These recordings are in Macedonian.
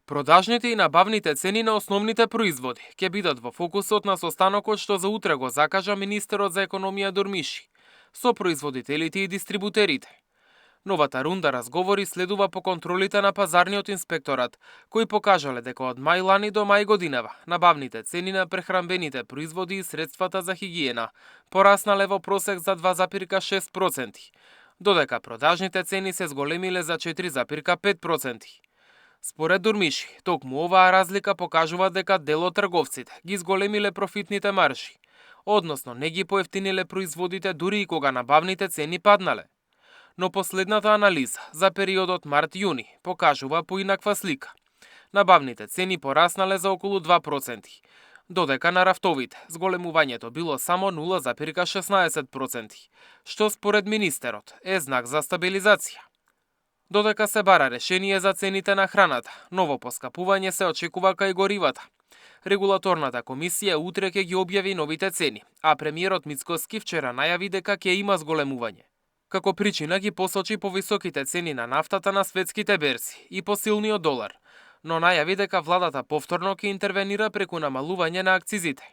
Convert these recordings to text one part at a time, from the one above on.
Продажните и набавните цени на основните производи ќе бидат во фокусот на состанокот што за утре го закажа министерот за економија Дурмиши со производителите и дистрибутерите. Новата рунда разговори следува по контролите на пазарниот инспекторат, кои покажале дека од мај лани до мај годинава набавните цени на прехранбените производи и средствата за хигиена пораснале во просек за 2,6%, додека продажните цени се зголемиле за 4,5%. Според Дурмиши, токму оваа разлика покажува дека дел од трговците ги зголемиле профитните маржи, односно не ги поевтиниле производите дури и кога набавните цени паднале. Но последната анализа за периодот март-јуни покажува поинаква слика. Набавните цени пораснале за околу 2%, додека на рафтовите зголемувањето било само 0,16%, што според министерот е знак за стабилизација. Додека се бара решение за цените на храната, ново поскапување се очекува кај горивата. Регулаторната комисија утре ќе ги објави новите цени, а премиерот Мицкоски вчера најави дека ќе има зголемување. Како причина ги посочи повисоките цени на нафтата на светските берзи и посилниот долар, но најави дека владата повторно ќе интервенира преку намалување на акцизите.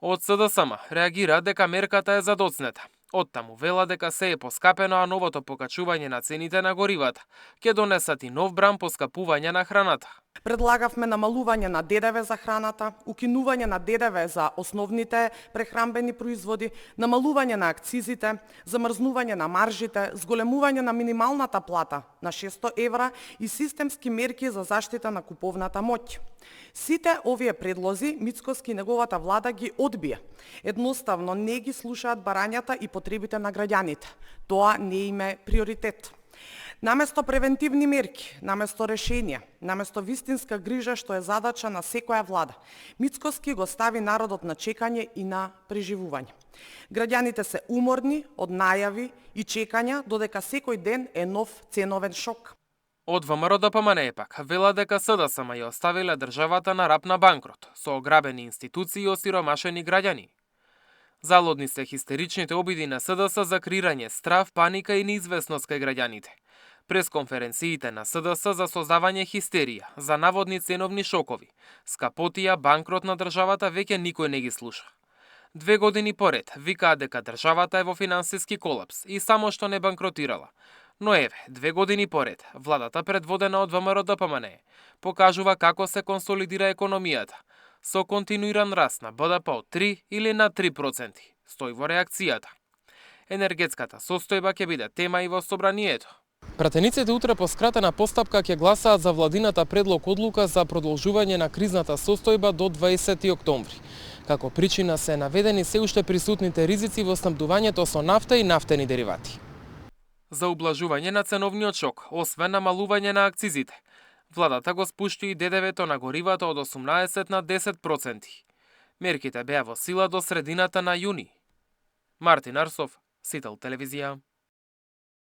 Од СДСМ реагира дека мерката е задоцнета. Оттаму вела дека се е поскапено, а новото покачување на цените на горивата ќе донесат и нов бран поскапување на храната. Предлагавме намалување на ДДВ за храната, укинување на ДДВ за основните прехранбени производи, намалување на акцизите, замрзнување на маржите, зголемување на минималната плата на 600 евра и системски мерки за заштита на куповната моќ. Сите овие предлози Мицкоски и неговата влада ги одбија. Едноставно не ги слушаат барањата и потребите на граѓаните. Тоа не им е приоритет. Наместо превентивни мерки, наместо решенија, наместо вистинска грижа што е задача на секоја влада, Мицкоски го стави народот на чекање и на преживување. Граѓаните се уморни од најави и чекања, додека секој ден е нов ценовен шок. Од ВМРО ДПМНЕ пак вела дека СДСМ ја оставиле државата на рап на банкрот, со ограбени институции и осиромашени граѓани. Залудни се хистеричните обиди на СДС за креирање страв, паника и неизвестност кај граѓаните. Пресконференциите на СДС за создавање хистерија, за наводни ценовни шокови, скапотија, банкрот на државата веќе никој не ги слуша. 2 години поред викаат дека државата е во финансиски колапс и само што не банкротирала. Но еве, 2 години поред, владата предводена од ВМРО ДПМНЕ покажува како се консолидира економијата, со континуиран раст на БДП од 3 или над 3%, стои во реакцијата. Енергетската состојба ќе биде тема и во собранието. Пратениците утре по скратена постапка ќе гласаат за владината предлог одлука за продолжување на кризната состојба до 20 октомври. Како причина се наведени се уште присутните ризици во снабдувањето со нафта и нафтени деривати. За ублажување на ценовниот шок, освен намалување на акцизите, владата го спушти и ДДВ-то на горивата од 18 на 10%. Мерките беа во сила до средината на јуни. Мартин Арсов, Сител телевизија.